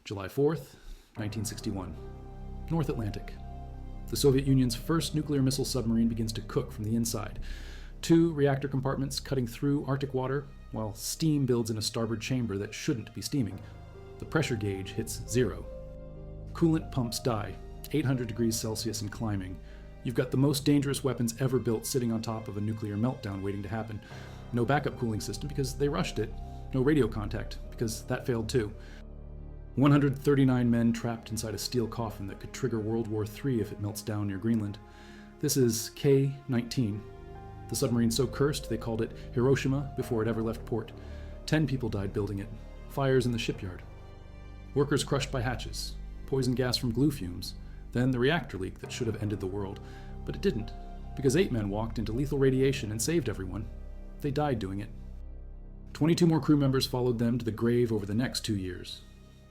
July 4th, 1961. North Atlantic. The Soviet Union's first nuclear missile submarine begins to cook from the inside. 2 reactor compartments cutting through Arctic water, while steam builds in a starboard chamber that shouldn't be steaming. The pressure gauge hits 0. Coolant pumps die, 800 degrees Celsius and climbing. You've got the most dangerous weapons ever built sitting on top of a nuclear meltdown waiting to happen. No backup cooling system because they rushed it. No radio contact because that failed too. 139 men trapped inside a steel coffin that could trigger World War III if it melts down near Greenland. This is K-19. The submarine's so cursed they called it Hiroshima before it ever left port. 10 people died building it. Fires in the shipyard. Workers crushed by hatches. Poison gas from glue fumes. Then the reactor leak that should have ended the world. But it didn't, because 8 men walked into lethal radiation and saved everyone. They died doing it. 22 more crew members followed them to the grave over the next 2 years.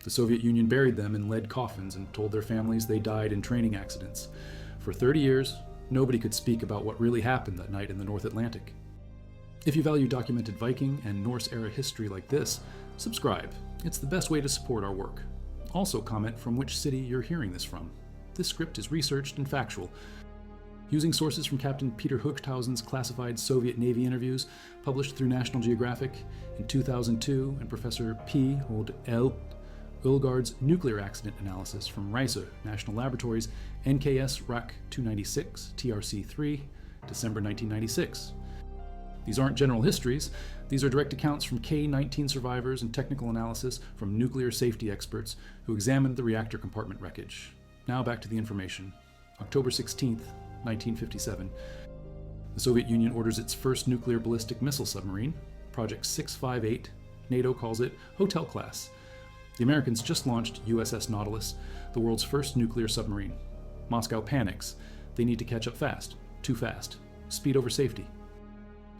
The Soviet Union buried them in lead coffins and told their families they died in training accidents. For 30 years, nobody could speak about what really happened that night in the North Atlantic. If you value documented Viking and Norse-era history like this, subscribe. It's the best way to support our work. Also comment from which city you're hearing this from. This script is researched and factual. Using sources from Captain Peter Hochthausen's classified Soviet Navy interviews published through National Geographic in 2002 and Professor P. Ulgaard's nuclear accident analysis from Reiser National Laboratories NKS RAC 296 TRC-3, December 1996. These aren't general histories. These are direct accounts from K-19 survivors and technical analysis from nuclear safety experts who examined the reactor compartment wreckage. Now back to the information. October 16th, 1957. The Soviet Union orders its first nuclear ballistic missile submarine, Project 658. NATO calls it Hotel Class. The Americans just launched USS Nautilus, the world's first nuclear submarine. Moscow panics. They need to catch up fast. Too fast. Speed over safety.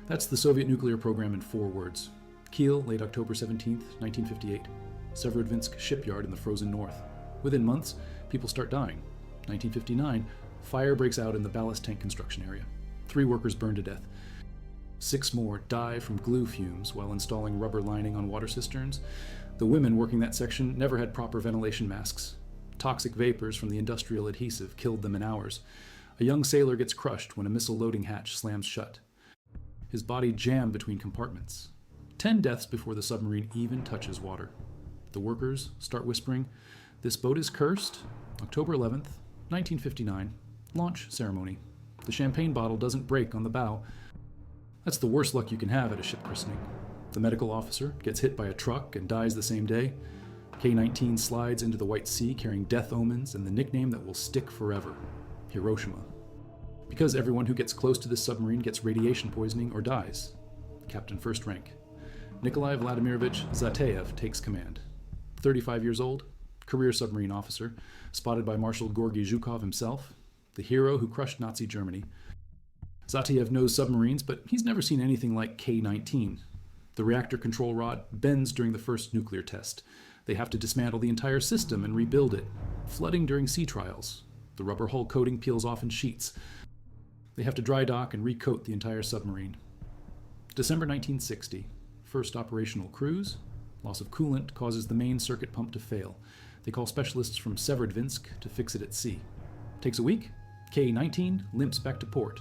That's the Soviet nuclear program in 4 words. Kiel, late October 17, 1958. Severodvinsk shipyard in the frozen north. Within months, people start dying. 1959, fire breaks out in the ballast tank construction area. 3 workers burn to death. 6 more die from glue fumes while installing rubber lining on water cisterns. The women working that section never had proper ventilation masks. Toxic vapors from the industrial adhesive killed them in hours. A young sailor gets crushed when a missile loading hatch slams shut. His body jammed between compartments. 10 deaths before the submarine even touches water. The workers start whispering, "This boat is cursed." October 11th, 1959. Launch ceremony. The champagne bottle doesn't break on the bow. That's the worst luck you can have at a ship christening. The medical officer gets hit by a truck and dies the same day. K-19 slides into the White Sea carrying death omens and the nickname that will stick forever, Hiroshima. Because everyone who gets close to this submarine gets radiation poisoning or dies. Captain First Rank. Nikolai Vladimirovich Zateyev takes command. 35 years old, career submarine officer, spotted by Marshal Georgy Zhukov himself, the hero who crushed Nazi Germany. Zateyev knows submarines, but he's never seen anything like K-19. The reactor control rod bends during the first nuclear test. They have to dismantle the entire system and rebuild it. Flooding during sea trials. The rubber hull coating peels off in sheets. They have to dry dock and recoat the entire submarine. December 1960. First operational cruise. Loss of coolant causes the main circuit pump to fail. They call specialists from Severodvinsk to fix it at sea. Takes a week. K-19 limps back to port.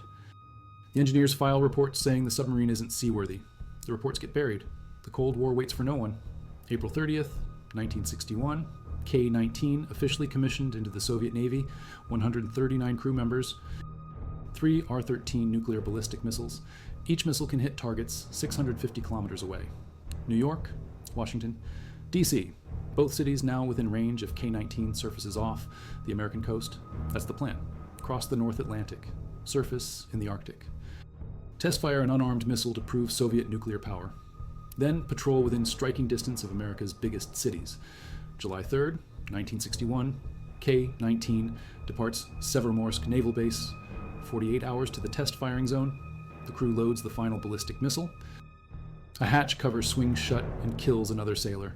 The engineers file reports saying the submarine isn't seaworthy. The reports get buried. The Cold War waits for no one. April 30th, 1961. K-19 officially commissioned into the Soviet Navy, 139 crew members, 3 R-13 nuclear ballistic missiles. Each missile can hit targets 650 kilometers away. New York, Washington, D.C. Both cities now within range if K-19 surfaces off the American coast. That's the plan. Cross the North Atlantic. Surface in the Arctic. Test fire an unarmed missile to prove Soviet nuclear power. Then patrol within striking distance of America's biggest cities. July 3rd, 1961, K-19 departs Severomorsk Naval Base. 48 hours to the test firing zone. The crew loads the final ballistic missile. A hatch cover swings shut and kills another sailor,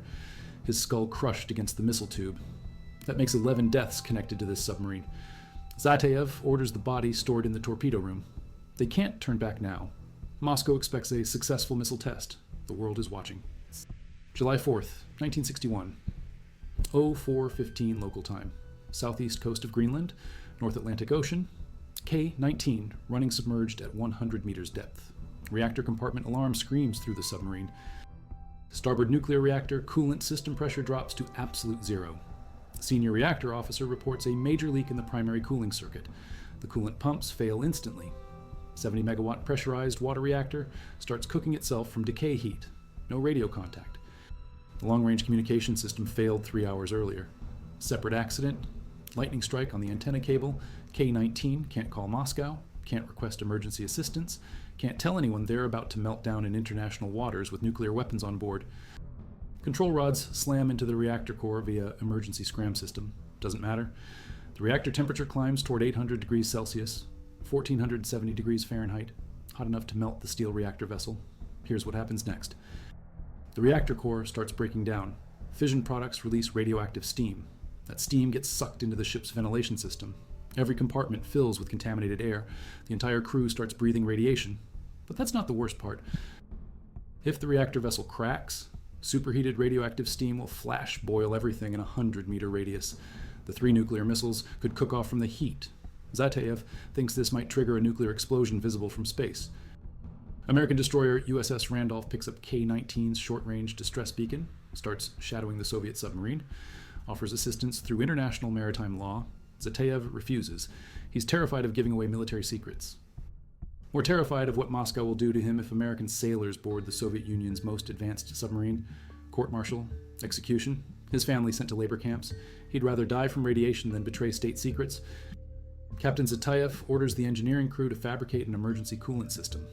his skull crushed against the missile tube. That makes 11 deaths connected to this submarine. Zateyev orders the body stored in the torpedo room. They can't turn back now. Moscow expects a successful missile test. The world is watching. July 4th, 1961. 04:15 local time. Southeast coast of Greenland, North Atlantic Ocean. K-19 running submerged at 100 meters depth. Reactor compartment alarm screams through the submarine. Starboard nuclear reactor coolant system pressure drops to absolute zero. Senior reactor officer reports a major leak in the primary cooling circuit. The coolant pumps fail instantly. 70 megawatt pressurized water reactor starts cooking itself from decay heat. No radio contact. The long-range communication system failed 3 hours earlier. Separate accident. Lightning strike on the antenna cable. K-19 can't call Moscow, can't request emergency assistance, can't tell anyone they're about to melt down in international waters with nuclear weapons on board. Control rods slam into the reactor core via emergency scram system. Doesn't matter. The reactor temperature climbs toward 800 degrees Celsius, 1470 degrees Fahrenheit, hot enough to melt the steel reactor vessel. Here's what happens next. The reactor core starts breaking down. Fission products release radioactive steam. That steam gets sucked into the ship's ventilation system. Every compartment fills with contaminated air. The entire crew starts breathing radiation. But that's not the worst part. If the reactor vessel cracks, superheated radioactive steam will flash boil everything in a 100-meter radius. The 3 nuclear missiles could cook off from the heat. Zateyev thinks this might trigger a nuclear explosion visible from space. American destroyer USS Randolph picks up K-19's short-range distress beacon, starts shadowing the Soviet submarine, offers assistance through international maritime law. Zateyev refuses. He's terrified of giving away military secrets. More terrified of what Moscow will do to him if American sailors board the Soviet Union's most advanced submarine. Court-martial, execution, his family sent to labor camps. He'd rather die from radiation than betray state secrets. Captain Zateyev orders the engineering crew to fabricate an emergency coolant system.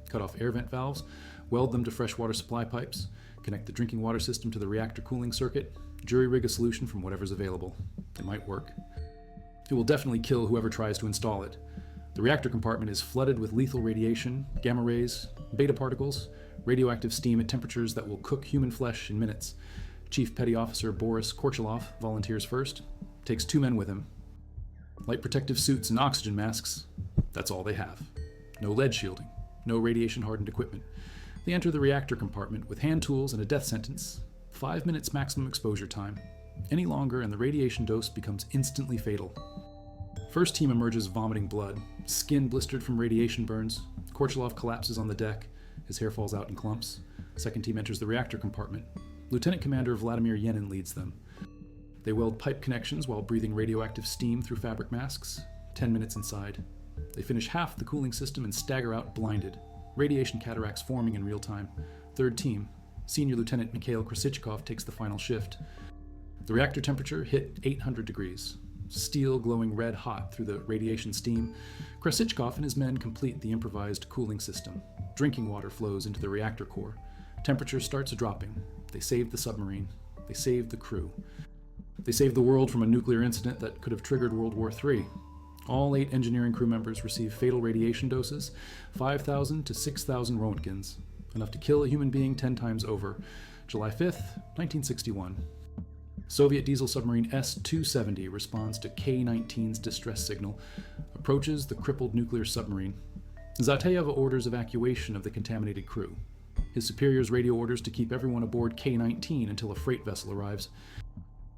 Cut off air vent valves, weld them to freshwater supply pipes, connect the drinking water system to the reactor cooling circuit, jury-rig a solution from whatever's available. It might work. It will definitely kill whoever tries to install it. The reactor compartment is flooded with lethal radiation, gamma rays, beta particles, radioactive steam at temperatures that will cook human flesh in minutes. Chief Petty Officer Boris Korchalov volunteers first, takes 2 men with him. Light protective suits and oxygen masks, that's all they have. No lead shielding, no radiation-hardened equipment. They enter the reactor compartment with hand tools and a death sentence. 5 minutes maximum exposure time. Any longer and the radiation dose becomes instantly fatal. First team emerges vomiting blood, skin blistered from radiation burns. Korchalov collapses on the deck. His hair falls out in clumps. Second team enters the reactor compartment. Lieutenant Commander Vladimir Yenin leads them. They weld pipe connections while breathing radioactive steam through fabric masks. 10 minutes inside. They finish half the cooling system and stagger out blinded. Radiation cataracts forming in real time. Third team, Senior Lieutenant Mikhail Krasichkov takes the final shift. The reactor temperature hit 800 degrees. Steel glowing red hot through the radiation steam. Krasichkov and his men complete the improvised cooling system. Drinking water flows into the reactor core. Temperature starts dropping. They saved the submarine. They saved the crew. They saved the world from a nuclear incident that could have triggered World War III. All 8 engineering crew members receive fatal radiation doses, 5,000 to 6,000 Roentgens, enough to kill a human being 10 times over. July 5th, 1961. Soviet diesel submarine S-270 responds to K-19's distress signal, approaches the crippled nuclear submarine. Zateyev orders evacuation of the contaminated crew. His superiors radio orders to keep everyone aboard K-19 until a freight vessel arrives.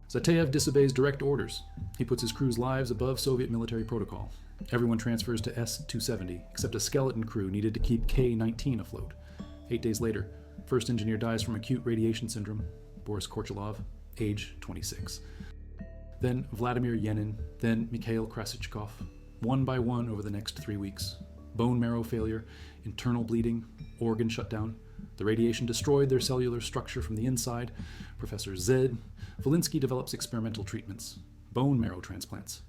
Zateyev disobeys direct orders. He puts his crew's lives above Soviet military protocol. Everyone transfers to S-270, except a skeleton crew needed to keep K-19 afloat. 8 days later, first engineer dies from acute radiation syndrome. Boris Korchalov, age 26. Then Vladimir Yenin, then Mikhail Krasichkov, one by one over the next 3 weeks. Bone marrow failure, internal bleeding, organ shutdown. The radiation destroyed their cellular structure from the inside. Professor Zed Volinsky develops experimental treatments. Bone marrow transplants.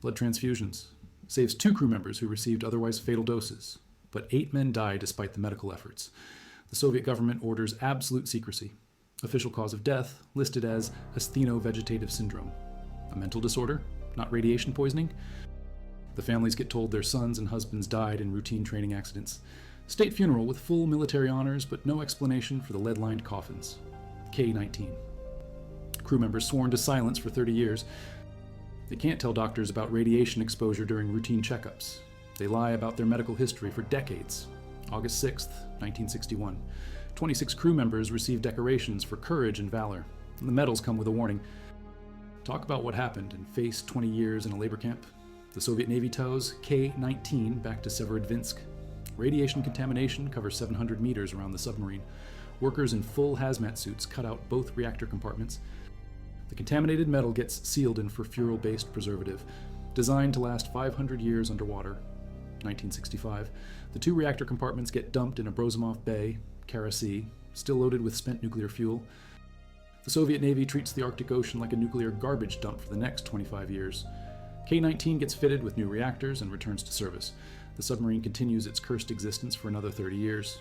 Blood transfusions. Saves 2 crew members who received otherwise fatal doses. But 8 men die despite the medical efforts. The Soviet government orders absolute secrecy. Official cause of death listed as astheno-vegetative syndrome. A mental disorder, not radiation poisoning. The families get told their sons and husbands died in routine training accidents. State funeral with full military honors, but no explanation for the lead-lined coffins. K-19. Crew members sworn to silence for 30 years. They can't tell doctors about radiation exposure during routine checkups. They lie about their medical history for decades. August 6th, 1961. 26 crew members received decorations for courage and valor. The medals come with a warning. Talk about what happened and face 20 years in a labor camp. The Soviet Navy tows K-19 back to Severodvinsk. Radiation contamination covers 700 meters around the submarine. Workers in full hazmat suits cut out both reactor compartments. The contaminated metal gets sealed in furfural-based preservative, designed to last 500 years underwater. 1965. The 2 reactor compartments get dumped in Abrosomov Bay, Kara Sea, still loaded with spent nuclear fuel. The Soviet Navy treats the Arctic Ocean like a nuclear garbage dump for the next 25 years. K-19 gets fitted with new reactors and returns to service. The submarine continues its cursed existence for another 30 years.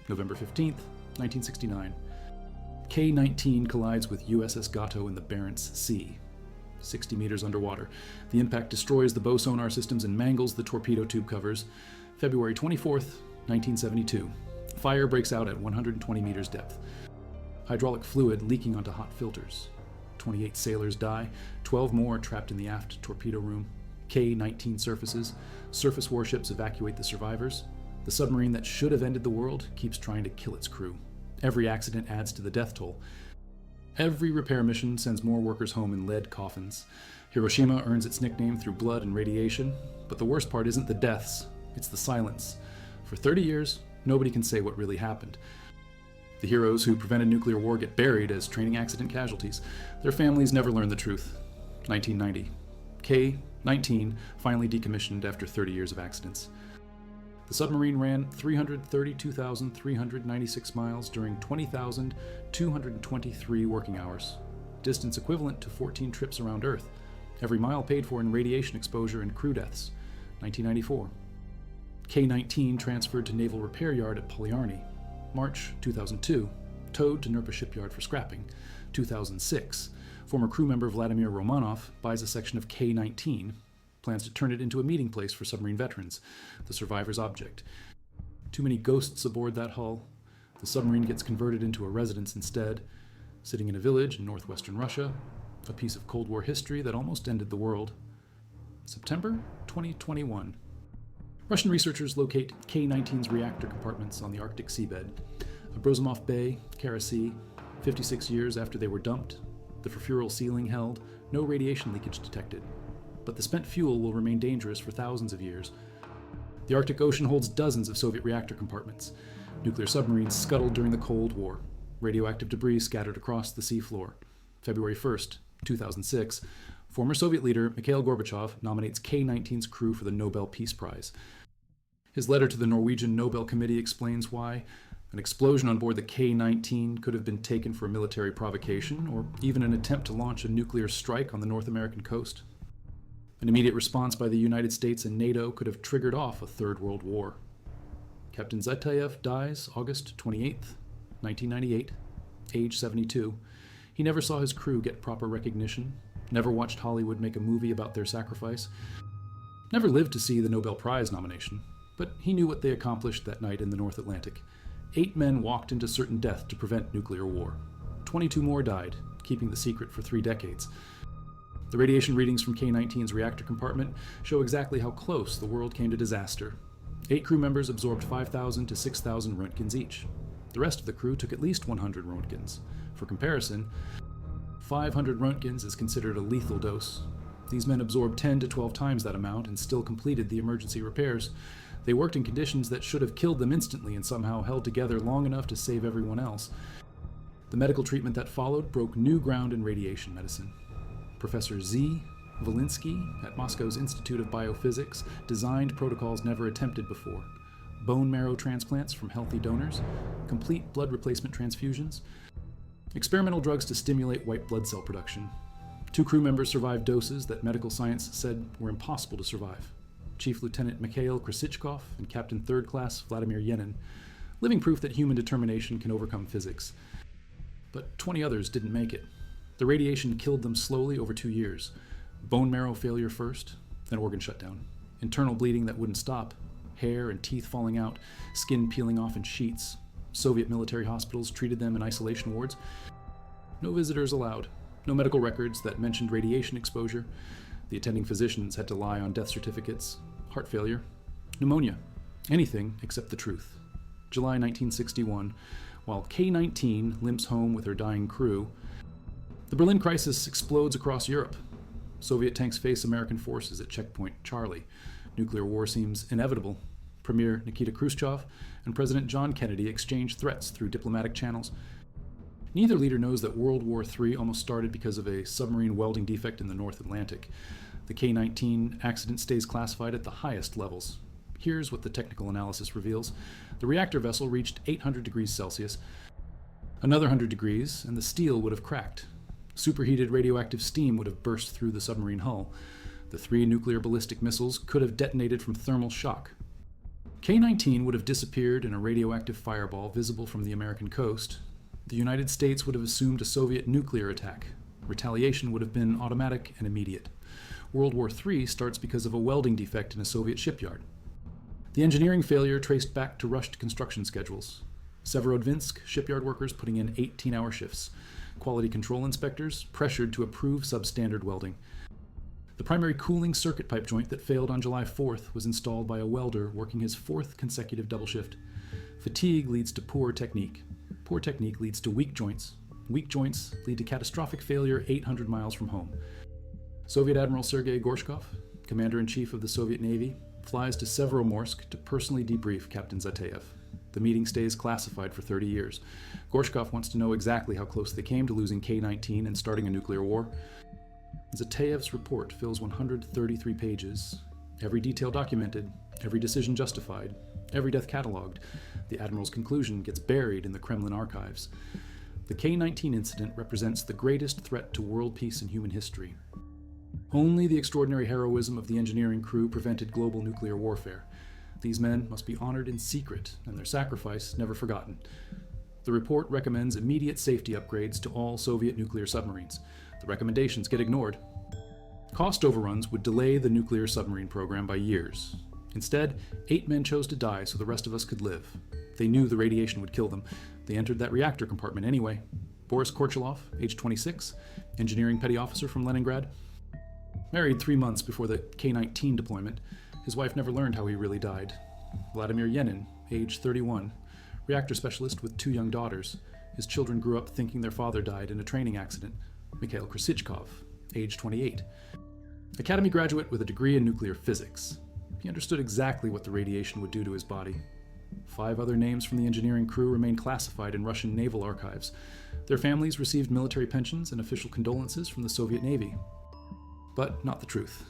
November 15th, 1969. K-19 collides with USS Gato in the Barents Sea, 60 meters underwater. The impact destroys the bow sonar systems and mangles the torpedo tube covers. February 24th, 1972. Fire breaks out at 120 meters depth. Hydraulic fluid leaking onto hot filters. 28 sailors die, 12 more trapped in the aft torpedo room. K-19 surfaces. Surface warships evacuate the survivors. The submarine that should have ended the world keeps trying to kill its crew. Every accident adds to the death toll. Every repair mission sends more workers home in lead coffins. Hiroshima earns its nickname through blood and radiation, but the worst part isn't the deaths, it's the silence. For 30 years, nobody can say what really happened. The heroes who prevented nuclear war get buried as training accident casualties. Their families never learn the truth. 1990. K-19 finally decommissioned after 30 years of accidents. The submarine ran 332,396 miles during 20,223 working hours, distance equivalent to 14 trips around Earth, every mile paid for in radiation exposure and crew deaths. 1994. K-19 transferred to Naval Repair Yard at Polyarny. March 2002. Towed to Nerpa Shipyard for scrapping. 2006. Former crew member Vladimir Romanov buys a section of K-19, plans to turn it into a meeting place for submarine veterans, the survivor's object. Too many ghosts aboard that hull. The submarine gets converted into a residence instead, sitting in a village in northwestern Russia, a piece of Cold War history that almost ended the world. September 2021. Russian researchers locate K-19's reactor compartments on the Arctic seabed. Abrosomov Bay, Kara Sea, 56 years after they were dumped, the furfural sealing held, no radiation leakage detected. But the spent fuel will remain dangerous for thousands of years. The Arctic Ocean holds dozens of Soviet reactor compartments. Nuclear submarines scuttled during the Cold War. Radioactive debris scattered across the seafloor. February 1st, 2006, former Soviet leader Mikhail Gorbachev nominates K-19's crew for the Nobel Peace Prize. His letter to the Norwegian Nobel Committee explains why an explosion on board the K-19 could have been taken for a military provocation or even an attempt to launch a nuclear strike on the North American coast. An immediate response by the United States and NATO could have triggered off a Third World War. Captain Zetayev dies August 28, 1998, age 72. He never saw his crew get proper recognition, never watched Hollywood make a movie about their sacrifice, never lived to see the Nobel Prize nomination, but he knew what they accomplished that night in the North Atlantic. 8 men walked into certain death to prevent nuclear war. 22 more died, keeping the secret for 3 decades. The radiation readings from K-19's reactor compartment show exactly how close the world came to disaster. 8 crew members absorbed 5,000 to 6,000 Roentgens each. The rest of the crew took at least 100 Roentgens. For comparison, 500 Roentgens is considered a lethal dose. These men absorbed 10 to 12 times that amount and still completed the emergency repairs. They worked in conditions that should have killed them instantly and somehow held together long enough to save everyone else. The medical treatment that followed broke new ground in radiation medicine. Professor Z. Valinsky at Moscow's Institute of Biophysics designed protocols never attempted before. Bone marrow transplants from healthy donors, complete blood replacement transfusions, experimental drugs to stimulate white blood cell production. 2 crew members survived doses that medical science said were impossible to survive. Chief Lieutenant Mikhail Krasichkov and Captain 3rd Class Vladimir Yenin, living proof that human determination can overcome physics. But 20 others didn't make it. The radiation killed them slowly over 2 years. Bone marrow failure first, then organ shutdown. Internal bleeding that wouldn't stop. Hair and teeth falling out, skin peeling off in sheets. Soviet military hospitals treated them in isolation wards. No visitors allowed. No medical records that mentioned radiation exposure. The attending physicians had to lie on death certificates. Heart failure. Pneumonia. Anything except the truth. July 1961, while K-19 limps home with her dying crew, The Berlin crisis explodes across Europe. Soviet tanks face American forces at checkpoint Charlie. Nuclear war seems inevitable. Premier Nikita Khrushchev and President John Kennedy exchange threats through diplomatic channels. Neither leader knows that World War III almost started because of a submarine welding defect in the North Atlantic. The K-19 accident stays classified at the highest levels. Here's what the technical analysis reveals. The reactor vessel reached 800 degrees Celsius. Another 100 degrees, and the steel would have cracked. Superheated radioactive steam would have burst through the submarine hull. The 3 nuclear ballistic missiles could have detonated from thermal shock. K-19 would have disappeared in a radioactive fireball visible from the American coast. The United States would have assumed a Soviet nuclear attack. Retaliation would have been automatic and immediate. World War III starts because of a welding defect in a Soviet shipyard. The engineering failure traced back to rushed construction schedules. Severodvinsk shipyard workers putting in 18-hour shifts. Quality control inspectors pressured to approve substandard welding. The primary cooling circuit pipe joint that failed on July 4th was installed by a welder working his 4th consecutive double shift. Fatigue leads to poor technique. Poor technique leads to weak joints. Weak joints lead to catastrophic failure 800 miles from home. Soviet Admiral Sergei Gorshkov, Commander-in-Chief of the Soviet Navy, flies to Severomorsk to personally debrief Captain Zateyev. The meeting stays classified for 30 years. Gorshkov wants to know exactly how close they came to losing K-19 and starting a nuclear war. Zateyev's report fills 133 pages, every detail documented, every decision justified, every death catalogued. The Admiral's conclusion gets buried in the Kremlin archives. The K-19 incident represents the greatest threat to world peace in human history. Only the extraordinary heroism of the engineering crew prevented global nuclear warfare. These men must be honored in secret, and their sacrifice never forgotten. The report recommends immediate safety upgrades to all Soviet nuclear submarines. The recommendations get ignored. Cost overruns would delay the nuclear submarine program by years. Instead, 8 men chose to die so the rest of us could live. They knew the radiation would kill them. They entered that reactor compartment anyway. Boris Korchalov, age 26, engineering petty officer from Leningrad. Married 3 months before the K-19 deployment, his wife never learned how he really died. Vladimir Yenin, age 31, reactor specialist with 2 young daughters. His children grew up thinking their father died in a training accident. Mikhail Krasichkov, age 28, academy graduate with a degree in nuclear physics. He understood exactly what the radiation would do to his body. 5 other names from the engineering crew remain classified in Russian naval archives. Their families received military pensions and official condolences from the Soviet Navy. But not the truth.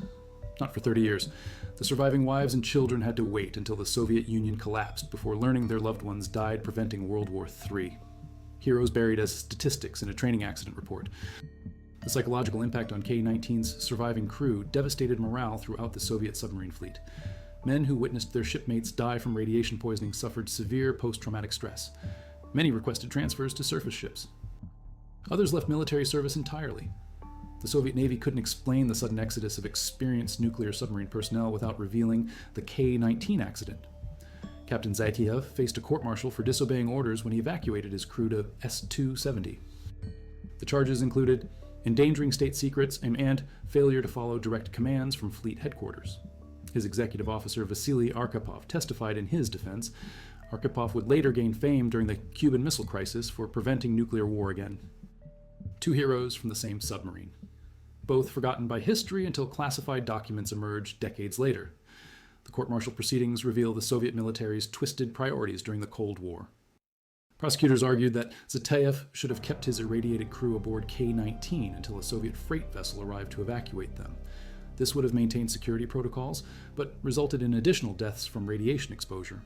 Not for 30 years. The surviving wives and children had to wait until the Soviet Union collapsed before learning their loved ones died preventing World War III. Heroes buried as statistics in a training accident report. The psychological impact on K-19's surviving crew devastated morale throughout the Soviet submarine fleet. Men who witnessed their shipmates die from radiation poisoning suffered severe post-traumatic stress. Many requested transfers to surface ships. Others left military service entirely. The Soviet Navy couldn't explain the sudden exodus of experienced nuclear submarine personnel without revealing the K-19 accident. Captain Zaiteyev faced a court-martial for disobeying orders when he evacuated his crew to S-270. The charges included endangering state secrets and failure to follow direct commands from fleet headquarters. His executive officer Vasily Arkhipov testified in his defense. Arkhipov would later gain fame during the Cuban Missile Crisis for preventing nuclear war again. 2 heroes from the same submarine, both forgotten by history until classified documents emerged decades later. The court-martial proceedings reveal the Soviet military's twisted priorities during the Cold War. Prosecutors argued that Zateyev should have kept his irradiated crew aboard K-19 until a Soviet freight vessel arrived to evacuate them. This would have maintained security protocols, but resulted in additional deaths from radiation exposure.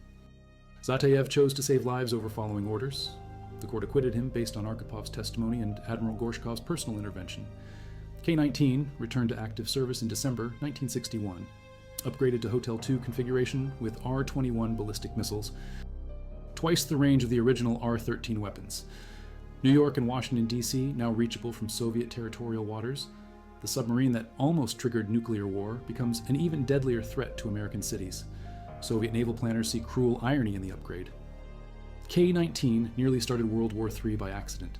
Zateyev chose to save lives over following orders. The court acquitted him based on Arkipov's testimony and Admiral Gorshkov's personal intervention. K-19 returned to active service in December 1961, upgraded to Hotel II configuration with R-21 ballistic missiles, twice the range of the original R-13 weapons. New York and Washington, D.C., now reachable from Soviet territorial waters. The submarine that almost triggered nuclear war becomes an even deadlier threat to American cities. Soviet naval planners see cruel irony in the upgrade. K-19 nearly started World War III by accident.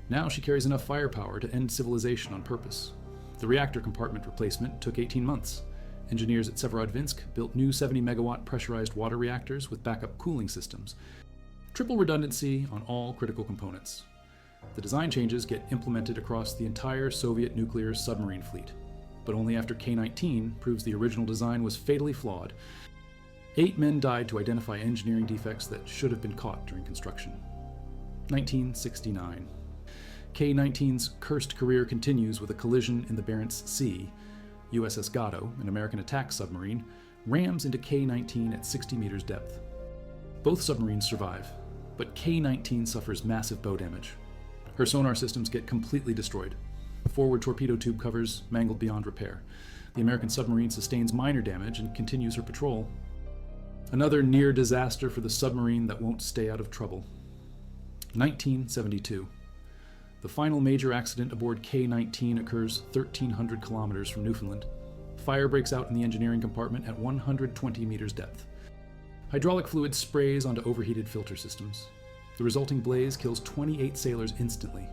Now she carries enough firepower to end civilization on purpose. The reactor compartment replacement took 18 months. Engineers at Severodvinsk built new 70-megawatt pressurized water reactors with backup cooling systems. Triple redundancy on all critical components. The design changes get implemented across the entire Soviet nuclear submarine fleet, but only after K-19 proves the original design was fatally flawed. 8 men died to identify engineering defects that should have been caught during construction. 1969. K-19's cursed career continues with a collision in the Barents Sea. USS Gatto, an American attack submarine, rams into K-19 at 60 meters depth. Both submarines survive, but K-19 suffers massive bow damage. Her sonar systems get completely destroyed. The forward torpedo tube covers mangled beyond repair. The American submarine sustains minor damage and continues her patrol. Another near disaster for the submarine that won't stay out of trouble. 1972. The final major accident aboard K-19 occurs 1,300 kilometers from Newfoundland. Fire breaks out in the engineering compartment at 120 meters depth. Hydraulic fluid sprays onto overheated filter systems. The resulting blaze kills 28 sailors instantly.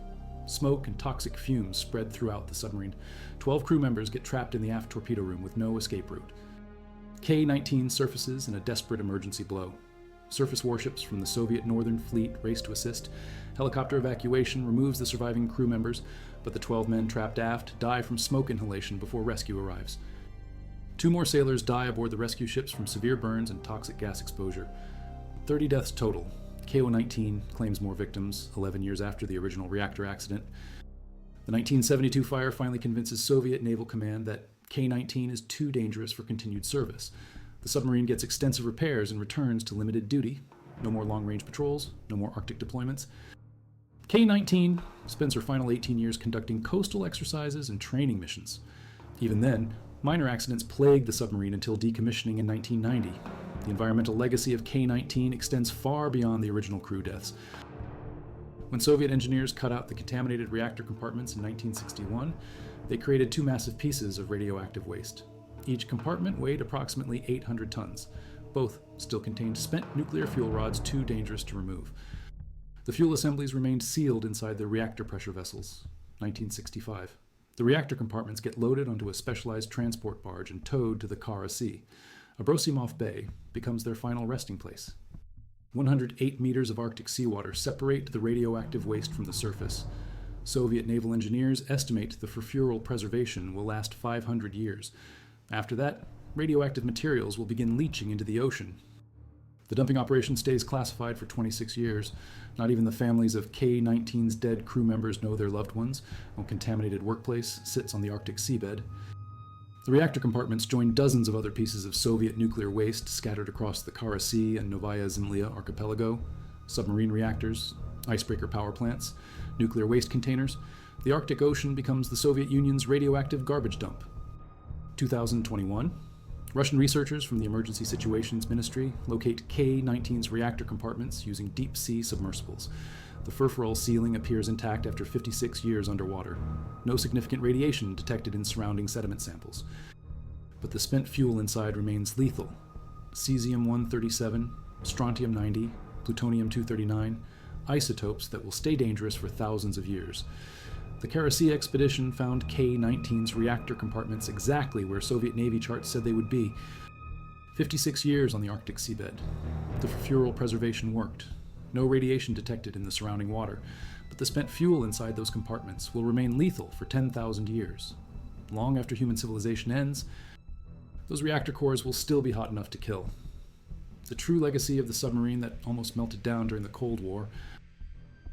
Smoke and toxic fumes spread throughout the submarine. 12 crew members get trapped in the aft torpedo room with no escape route. K-19 surfaces in a desperate emergency blow. Surface warships from the Soviet Northern Fleet race to assist. Helicopter evacuation removes the surviving crew members, but the 12 men trapped aft die from smoke inhalation before rescue arrives. 2 more sailors die aboard the rescue ships from severe burns and toxic gas exposure. 30 deaths total. KO-19 claims more victims 11 years after the original reactor accident. The 1972 fire finally convinces Soviet Naval Command that K-19 is too dangerous for continued service. The submarine gets extensive repairs and returns to limited duty. No more long-range patrols, no more Arctic deployments. K-19 spends her final 18 years conducting coastal exercises and training missions. Even then, minor accidents plagued the submarine until decommissioning in 1990. The environmental legacy of K-19 extends far beyond the original crew deaths. When Soviet engineers cut out the contaminated reactor compartments in 1961, they created 2 massive pieces of radioactive waste. Each compartment weighed approximately 800 tons. Both still contained spent nuclear fuel rods too dangerous to remove. The fuel assemblies remained sealed inside the reactor pressure vessels. 1965. The reactor compartments get loaded onto a specialized transport barge and towed to the Kara Sea. Abrosimov Bay becomes their final resting place. 108 meters of Arctic seawater separate the radioactive waste from the surface. Soviet naval engineers estimate the fuel preservation will last 500 years. After that, radioactive materials will begin leaching into the ocean. The dumping operation stays classified for 26 years. Not even the families of K-19's dead crew members know their loved ones. A contaminated workplace sits on the Arctic seabed. The reactor compartments join dozens of other pieces of Soviet nuclear waste scattered across the Kara Sea and Novaya Zemlya archipelago. Submarine reactors, icebreaker power plants, nuclear waste containers. The Arctic Ocean becomes the Soviet Union's radioactive garbage dump. 2021. Russian researchers from the Emergency Situations Ministry locate K-19's reactor compartments using deep-sea submersibles. The furfural ceiling appears intact after 56 years underwater. No significant radiation detected in surrounding sediment samples. But the spent fuel inside remains lethal. Cesium-137, strontium-90, plutonium-239, isotopes that will stay dangerous for thousands of years. The Kara Sea expedition found K-19's reactor compartments exactly where Soviet Navy charts said they would be. 56 years on the Arctic seabed. The fuel preservation worked. No radiation detected in the surrounding water, but the spent fuel inside those compartments will remain lethal for 10,000 years. Long after human civilization ends, those reactor cores will still be hot enough to kill. The true legacy of the submarine that almost melted down during the Cold War